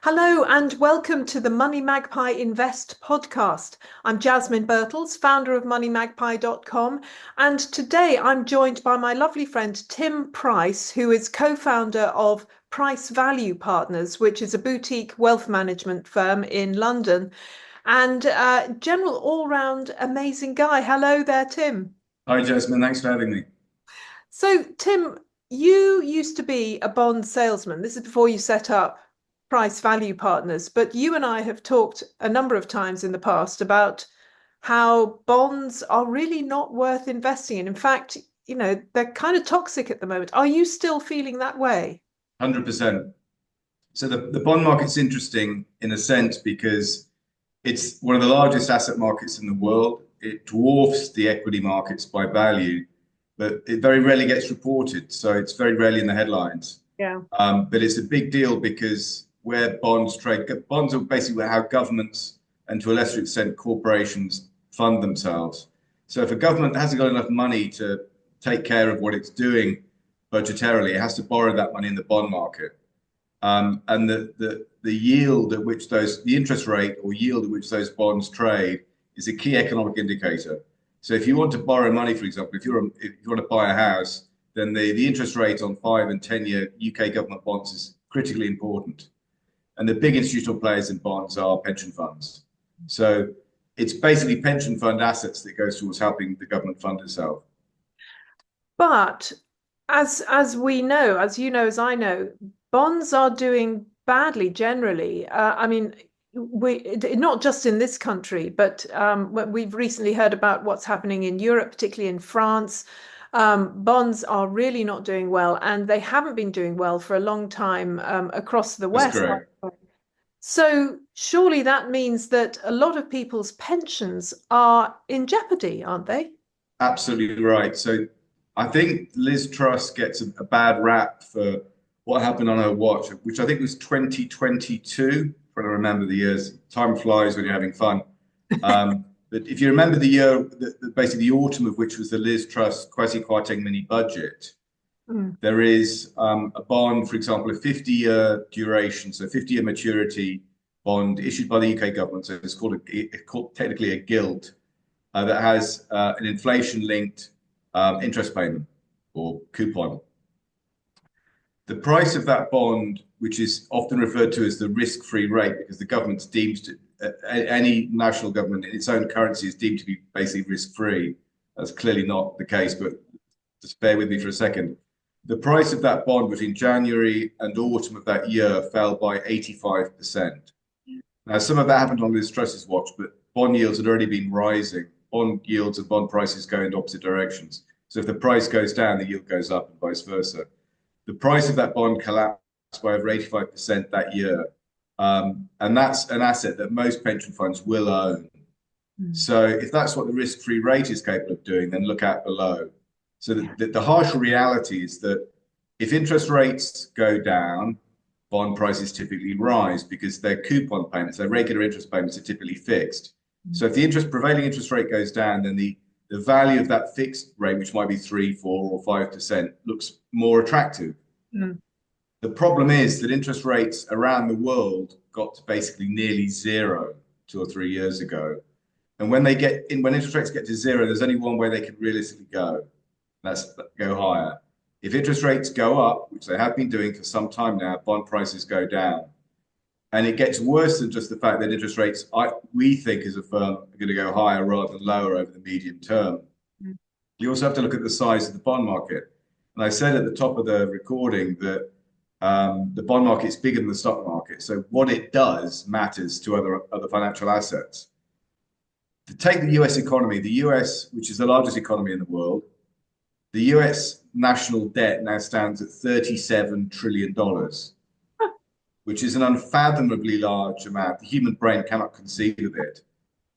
Hello and welcome to the MoneyMagpie Invest Podcast. I'm Jasmine Birtles, founder of MoneyMagpie.com, and today I'm joined by my lovely friend Tim Price, who is co-founder of Price Value Partners, which is a boutique wealth management firm in London, and general all-round amazing guy. Hello there, Tim. Hi, Jasmine. Thanks for having me. So, Tim, you used to be a bond salesman. This is before you set up Price Value Partners, but you and I have talked a number of times in the past about how bonds are really not worth investing in. In fact, they're kind of toxic at the moment. Are you still feeling that way? 100%. So the bond market's interesting in a sense because it's one of the largest asset markets in the world. It dwarfs the equity markets by value, but it very rarely gets reported. So it's very rarely in the headlines. Yeah. But it's a big deal because where bonds trade, bonds are basically how governments and to a lesser extent corporations fund themselves. So if a government hasn't got enough money to take care of what it's doing budgetarily, it has to borrow that money in the bond market. And the yield at which the interest rate or yield at which those bonds trade is a key economic indicator. So if you want to borrow money, for example, if you want to buy a house, then the interest rate on 5 and 10-year UK government bonds is critically important. And the big institutional players in bonds are pension funds. So it's basically pension fund assets that goes towards helping the government fund itself. But as we know, as you know, as I know, bonds are doing badly generally. I mean, not just in this country, but we've recently heard about what's happening in Europe, particularly in France. Bonds are really not doing well, and they haven't been doing well for a long time across the That's West. correct. So surely that means that a lot of people's pensions are in jeopardy, aren't they? Absolutely right. So I think Liz Truss gets a bad rap for what happened on her watch, which I think was 2022. Trying to remember the years. Time flies when you're having fun. But if you remember the year, basically the autumn of which was the Liz Truss quasi-Kwarteng mini budget, there is a bond, for example, a 50-year duration, so 50-year maturity bond issued by the UK government. So it's called technically a gilt that has an inflation-linked interest payment or coupon. The price of that bond, which is often referred to as the risk-free rate, because the government's deemed to, any national government in its own currency is deemed to be basically risk-free. That's clearly not the case, but just bear with me for a second. The price of that bond between January and autumn of that year fell by 85%. Now, some of that happened on Liz Truss's watch, but bond yields had already been rising. Bond yields and bond prices go in opposite directions. So if the price goes down, the yield goes up and vice versa. The price of that bond collapsed by over 85% that year. And that's an asset that most pension funds will own. So if that's what the risk-free rate is capable of doing, then look out below. So the harsh reality is that if interest rates go down, bond prices typically rise because their coupon payments, their regular interest payments are typically fixed. So if the prevailing interest rate goes down, then the value of that fixed rate, which might be 3, 4, or 5%, looks more attractive. The problem is that interest rates around the world got to basically nearly zero 2 or 3 years ago. And when interest rates get to zero, there's only one way they can realistically go. That's go higher. If interest rates go up, which they have been doing for some time now, bond prices go down. And it gets worse than just the fact that interest rates, we think as a firm, are going to go higher rather than lower over the medium term. You also have to look at the size of the bond market. And I said at the top of the recording that the bond market is bigger than the stock market. So what it does matters to other financial assets. To take the US economy, the US, which is the largest economy in the world, the US national debt now stands at $37 trillion, which is an unfathomably large amount. The human brain cannot conceive of it.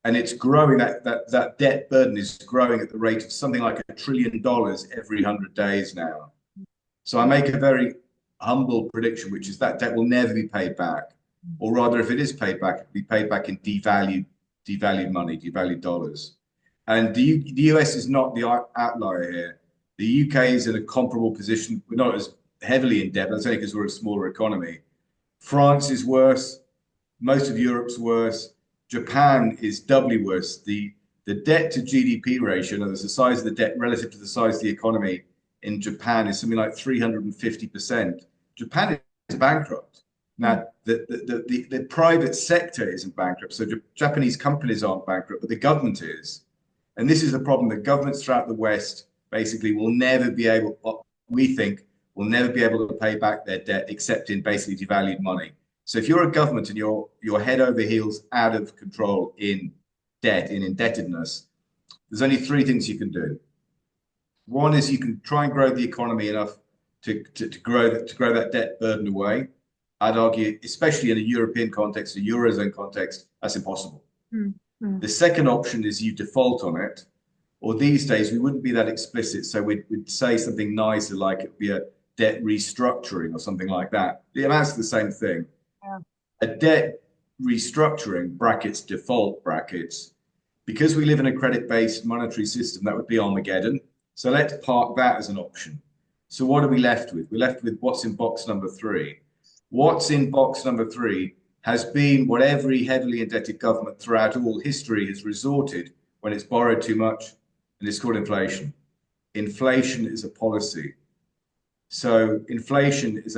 And it's growing, that debt burden is growing at the rate of something like $1 trillion every 100 days now. So I make a very humble prediction, which is that debt will never be paid back. Or rather, if it is paid back, it'll be paid back in devalued money, devalued dollars. And the US is not the outlier here. The UK is in a comparable position. We're not as heavily in debt, but that's only because we're a smaller economy. France is worse. Most of Europe's worse. Japan is doubly worse. The debt to GDP ratio, the size of the debt relative to the size of the economy in Japan is something like 350%. Japan is bankrupt. Now, the private sector isn't bankrupt. So Japanese companies aren't bankrupt, but the government is. And this is the problem that governments throughout the West basically will never be able, we think, will never be able to pay back their debt except in basically devalued money. So if you're a government and you're head over heels out of control in debt, in indebtedness, there's only three things you can do. One is you can try and grow the economy enough to grow that debt burden away. I'd argue, especially in a European context, a Eurozone context, that's impossible. The second option is you default on it, or these days we wouldn't be that explicit, so we'd say something nicer like it'd be a debt restructuring or something like that. The amounts are the same thing. Yeah. A debt restructuring, brackets, default brackets, because we live in a credit-based monetary system, that would be Armageddon. So let's park that as an option. So what are we left with? We're left with what's in box number 3. What's in box number 3 has been what every heavily indebted government throughout all history has resorted when it's borrowed too much, and it's called inflation. Inflation is a policy. So inflation is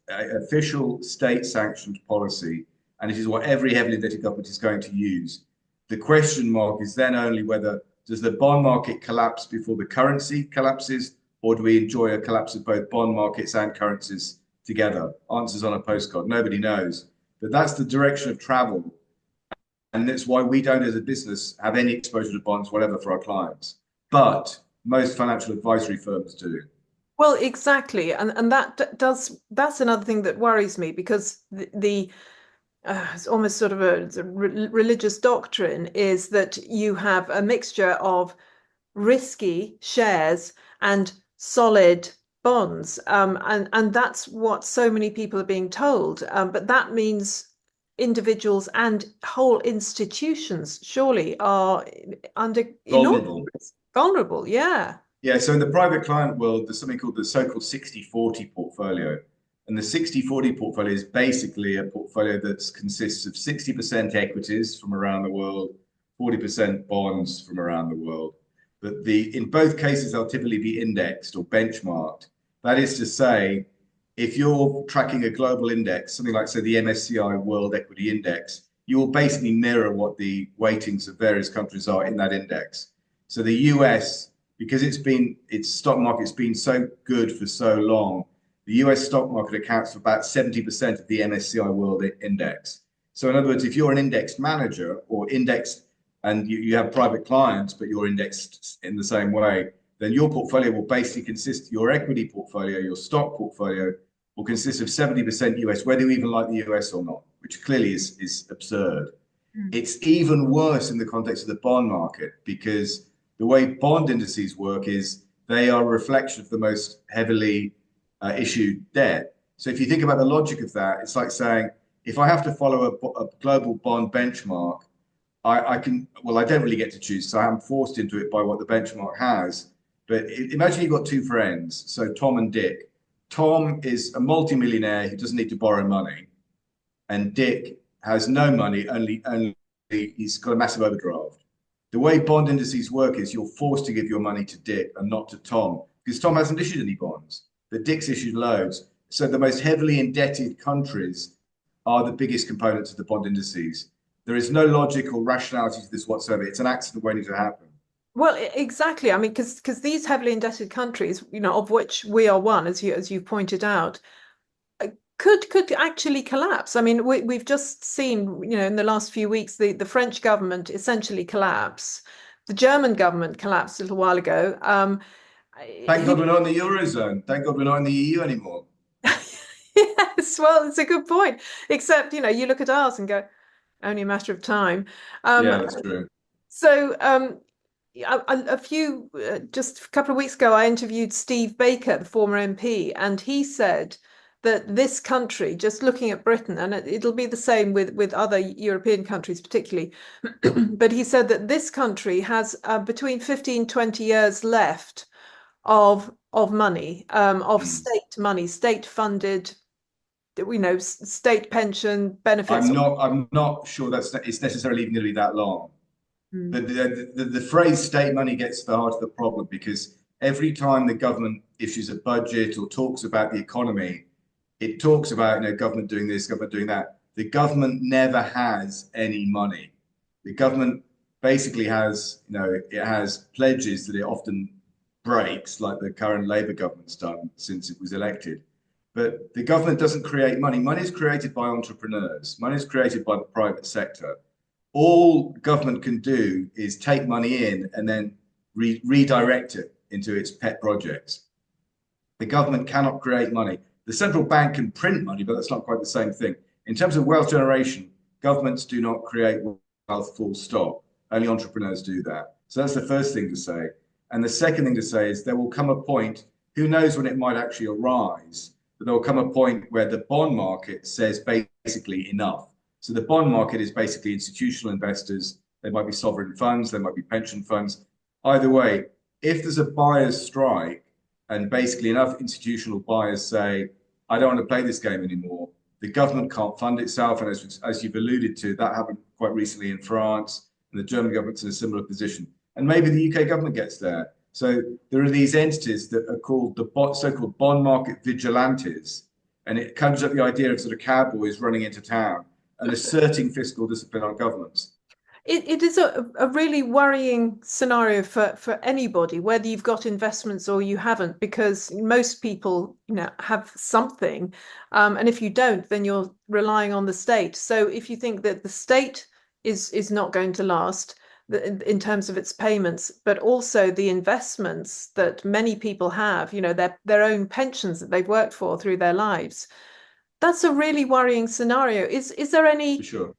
an official state-sanctioned policy, and it is what every heavily indebted government is going to use. The question mark is then only whether does the bond market collapse before the currency collapses, or do we enjoy a collapse of both bond markets and currencies together? Answers on a postcard. Nobody knows. But that's the direction of travel. And that's why we don't, as a business, have any exposure to bonds, whatever, for our clients. But most financial advisory firms do. Well, exactly. And that's another thing that worries me, because it's almost sort of a religious doctrine is that you have a mixture of risky shares and solid bonds. And that's what so many people are being told. But that means individuals and whole institutions surely are under enormous vulnerable. Yeah. Yeah, so in the private client world, there's something called the so-called 60-40 portfolio. And the 60-40 portfolio is basically a portfolio that consists of 60% equities from around the world, 40% bonds from around the world. But in both cases, they'll typically be indexed or benchmarked. That is to say, if you're tracking a global index, something like, say, the MSCI World Equity Index, you will basically mirror what the weightings of various countries are in that index. So the US, because its stock market's been so good for so long, the US stock market accounts for about 70% of the MSCI World Index. So in other words, if you're an indexed manager or indexed and you have private clients, but you're indexed in the same way, then your portfolio will basically consist, your equity portfolio, your stock portfolio will consist of 70% US, whether you even like the US or not, which clearly is absurd. It's even worse in the context of the bond market, because the way bond indices work is they are a reflection of the most heavily issued debt. So if you think about the logic of that, it's like saying, if I have to follow a global bond benchmark, I don't really get to choose, so I'm forced into it by what the benchmark has. But imagine you've got two friends, so Tom and Dick. Tom is a multimillionaire who doesn't need to borrow money, and Dick has no money, only he's got a massive overdraft. The way bond indices work is you're forced to give your money to Dick and not to Tom, because Tom hasn't issued any bonds, but Dick's issued loads. So the most heavily indebted countries are the biggest components of the bond indices. There is no logical rationality to this whatsoever. It's an accident waiting to happen. Well, exactly. I mean, because these heavily indebted countries, of which we are one, as you pointed out, could actually collapse. I mean, we've just seen, in the last few weeks, the French government essentially collapse. The German government collapsed a little while ago. Thank God we're not in the Eurozone. Thank God we're not in the EU anymore. Yes, well, it's a good point. Except, you look at ours and go, only a matter of time. Yeah, that's true. So, just a couple of weeks ago, I interviewed Steve Baker, the former MP, and he said that this country, just looking at Britain, and it'll be the same with other European countries particularly, but he said that this country has between 15, 20 years left of money, of state money, state-funded state pension benefits. I'm not sure it's necessarily even going to be that long. Mm. But the phrase state money gets to the heart of the problem, because every time the government issues a budget or talks about the economy, it talks about, government doing this, government doing that. The government never has any money. The government basically has, it has pledges that it often breaks, like the current Labour government's done since it was elected. But the government doesn't create money. Money is created by entrepreneurs. Money is created by the private sector. All government can do is take money in and then redirect it into its pet projects. The government cannot create money. The central bank can print money, but that's not quite the same thing. In terms of wealth generation, governments do not create wealth, full stop. Only entrepreneurs do that. So that's the first thing to say. And the second thing to say is there will come a point, who knows when it might actually arise, but there will come a point where the bond market says basically enough. So the bond market is basically institutional investors. They might be sovereign funds, they might be pension funds. Either way, if there's a buyer's strike and basically enough institutional buyers say, I don't want to play this game anymore, the government can't fund itself. And as you've alluded to, that happened quite recently in France, and the German government's in a similar position. And maybe the UK government gets there. So there are these entities that are called the so-called bond market vigilantes. And it comes up the idea of sort of cowboys running into town and asserting fiscal discipline on governments. It is a really worrying scenario for anybody, whether you've got investments or you haven't, because most people, have something. And if you don't, then you're relying on the state. So if you think that the state is not going to last in terms of its payments, but also the investments that many people have, their own pensions that they've worked for through their lives, that's a really worrying scenario. Is there any... For sure.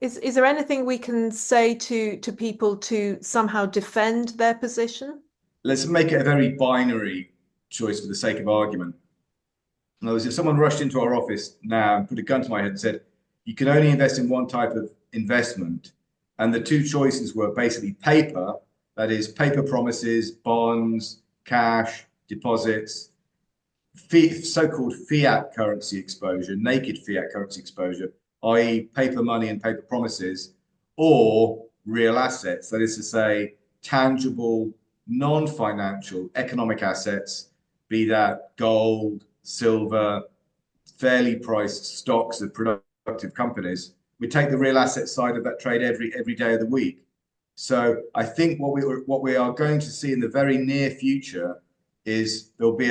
Is there anything we can say to people to somehow defend their position? Let's make it a very binary choice for the sake of argument. In other words, if someone rushed into our office now and put a gun to my head and said, you can only invest in one type of investment, and the two choices were basically paper, that is paper promises, bonds, cash, deposits, so-called fiat currency exposure, naked fiat currency exposure, i.e. paper money and paper promises, or real assets, that is to say, tangible, non-financial economic assets, be that gold, silver, fairly priced stocks of productive companies. We take the real asset side of that trade every day of the week. So I think what we are going to see in the very near future is there'll be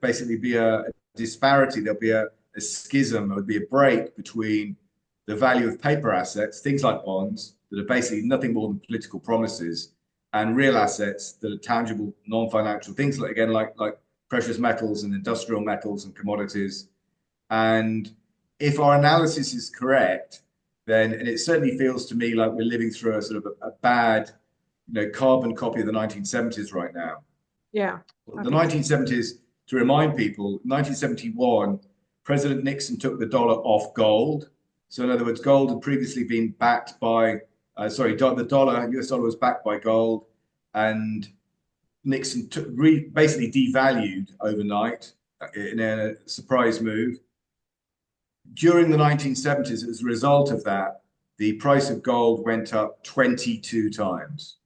basically be a disparity. There'll be a schism, there would be a break between the value of paper assets, things like bonds, that are basically nothing more than political promises, and real assets that are tangible, non-financial things like precious metals and industrial metals and commodities. And if our analysis is correct, then, and it certainly feels to me like we're living through a sort of a bad, carbon copy of the 1970s right now. Yeah. The 1970s, to remind people, 1971, President Nixon took the dollar off gold. So in other words, gold had previously been backed by, the dollar, US dollar was backed by gold, and Nixon basically devalued overnight in a surprise move. During the 1970s, as a result of that, the price of gold went up 22 times.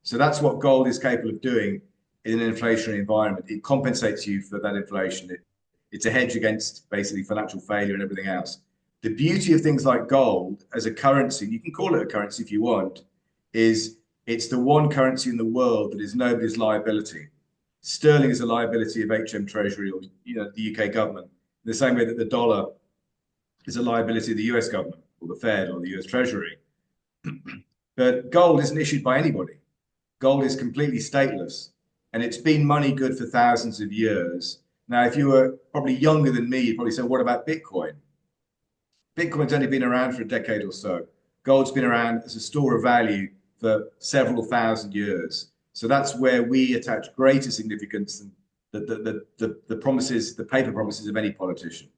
So that's what gold is capable of doing in an inflationary environment. It compensates you for that inflation. It's a hedge against basically financial failure and everything else. The beauty of things like gold as a currency, you can call it a currency if you want, is it's the one currency in the world that is nobody's liability. Sterling is a liability of HM Treasury or the UK government, in the same way that the dollar is a liability of the US government or the Fed or the US Treasury. But gold isn't issued by anybody. Gold is completely stateless, and it's been money good for thousands of years. Now, if you were probably younger than me, you'd probably say, what about Bitcoin? Bitcoin's only been around for a decade or so. Gold's been around as a store of value for several thousand years. So that's where we attach greater significance than the promises, the paper promises of any politician.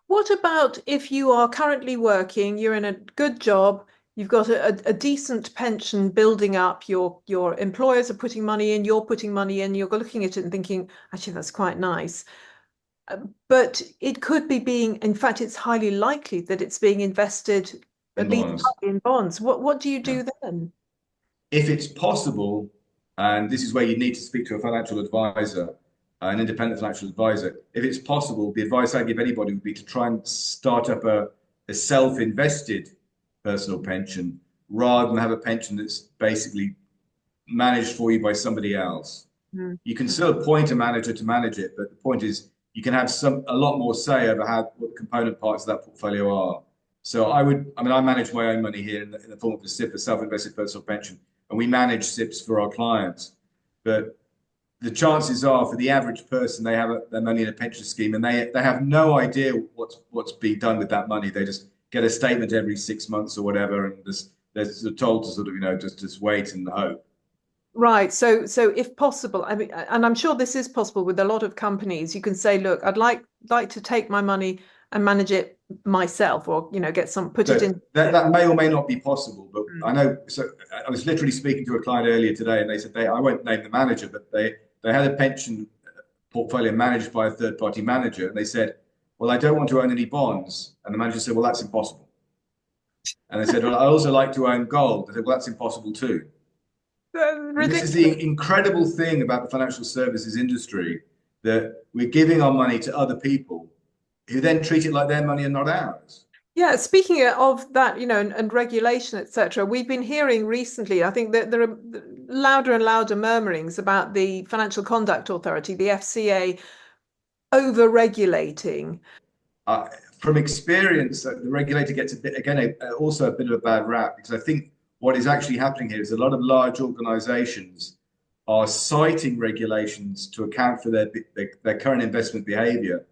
What about if you are currently working, you're in a good job, you've got a decent pension building up, your employers are putting money in, you're putting money in, you're looking at it and thinking, actually, that's quite nice. But it could be being, in fact, it's highly likely that it's being invested in at least bonds. partly in bonds. What do you Yeah. do then? If it's possible, and this is where you need to speak to a financial advisor, an independent financial advisor, if it's possible, the advice I give anybody would be to try and start up a self-invested personal pension rather than have a pension that's basically managed for you by somebody else. Mm. You can still appoint a manager to manage it, but the point is you can have a lot more say over what the component parts of that portfolio are. So I manage my own money here in the form of a SIP, a self-invested personal pension, and we manage SIPs for our clients. But the chances are for the average person, they have their money in a pension scheme and they have no idea what's being done with that money. They just get a statement every 6 months or whatever, and they're told to sort of, just wait and hope. Right. So if possible, I mean, and I'm sure this is possible with a lot of companies, you can say, look, I'd like to take my money and manage it myself, or put it in. That may or may not be possible, but Mm. I know. So I was literally speaking to a client earlier today, and they said I won't name the manager, but they had a pension portfolio managed by a third party manager, and they said, "Well, I don't want to own any bonds," and the manager said, "Well, that's impossible." And they said, "Well, I also like to own gold." They said, "Well, that's impossible too." And this is the incredible thing about the financial services industry, that we're giving our money to other people who then treat it like their money and not ours. Yeah, speaking of that, and regulation, etc., we've been hearing recently, I think that there are louder and louder murmurings about the Financial Conduct Authority, the FCA, over-regulating. From experience, the regulator gets also a bit of a bad rap, because I think what is actually happening here is a lot of large organizations are citing regulations to account for their current investment behavior.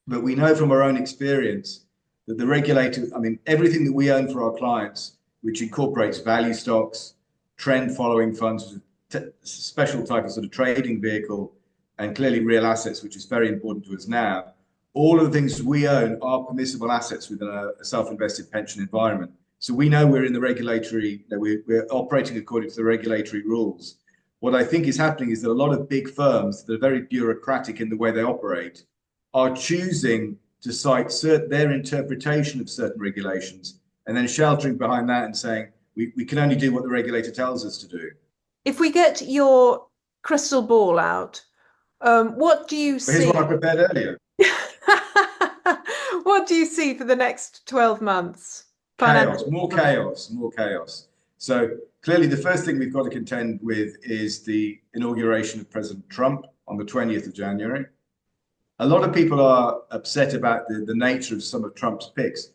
But we know from our own experience that the regulator, everything that we own for our clients, which incorporates value stocks, trend following funds, special type of sort of trading vehicle, and clearly real assets, which is very important to us now. All of the things we own are permissible assets within a self-invested pension environment. So we know we're in the regulatory, we're operating according to the regulatory rules. What I think is happening is that a lot of big firms that are very bureaucratic in the way they operate are choosing to cite their interpretation of certain regulations and then sheltering behind that and saying, we can only do what the regulator tells us to do. If we get your crystal ball out, what do you see? Here's what I prepared earlier. What do you see for the next 12 months? Chaos, more chaos, more chaos. So clearly the first thing we've got to contend with is the inauguration of President Trump on the 20th of January. A lot of people are upset about the nature of some of Trump's picks.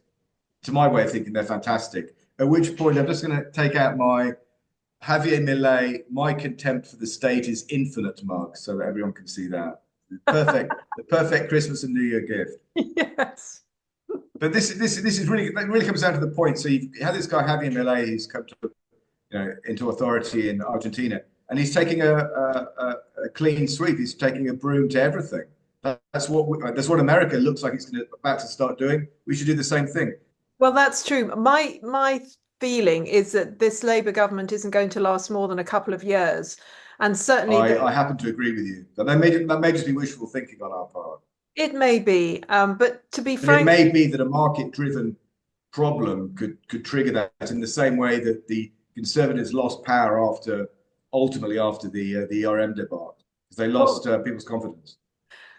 To my way of thinking, they're fantastic. At which point, I'm just going to take out my Javier Milei, my contempt for the state is infinite mug, so that everyone can see that. The perfect Christmas and New Year gift. Yes. But this is really, that really comes down to the point. So you've had this guy Javier Milei who's come to, into authority in Argentina, and he's taking a clean sweep. He's taking a broom to everything. That's what America looks like it's about to start doing. We should do the same thing. Well, that's true. My feeling is that this Labour government isn't going to last more than a couple of years, and certainly I happen to agree with you. That may just be wishful thinking on our part. It may be, but to be frank, it may be that a market-driven problem could trigger that in the same way that the Conservatives lost power ultimately after the ERM debacle, because they lost people's confidence.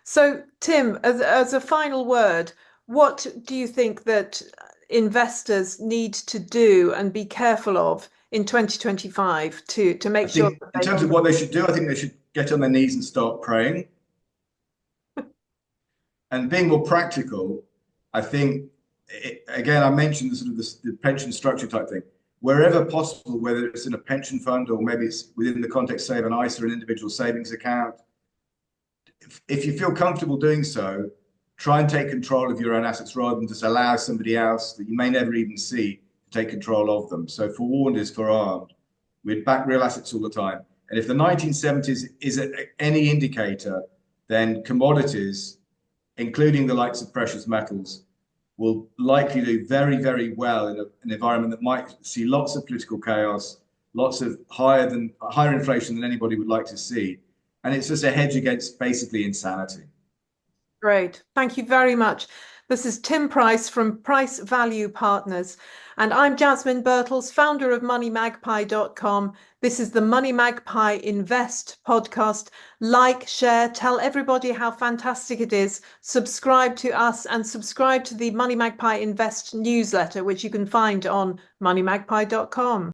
So, Tim, as a final word, what do you think that investors need to do and be careful of in 2025 to make sure? In terms of what they should do, I think they should get on their knees and start praying. And being more practical, I think, again, I mentioned the pension structure type thing. Wherever possible, whether it's in a pension fund or maybe it's within the context, say, of an ISA, an individual savings account, if you feel comfortable doing so, try and take control of your own assets rather than just allow somebody else that you may never even see to take control of them. So forewarned is forearmed. We'd back real assets all the time. And if the 1970s is any indicator, then commodities, including the likes of precious metals, will likely do very, very well in an environment that might see lots of political chaos, lots of higher inflation than anybody would like to see. And it's just a hedge against basically insanity. Great. Thank you very much. This is Tim Price from Price Value Partners, and I'm Jasmine Birtles, founder of MoneyMagpie.com. This is the Money Magpie Invest podcast. Like, share, tell everybody how fantastic it is. Subscribe to us and subscribe to the Money Magpie Invest newsletter, which you can find on MoneyMagpie.com.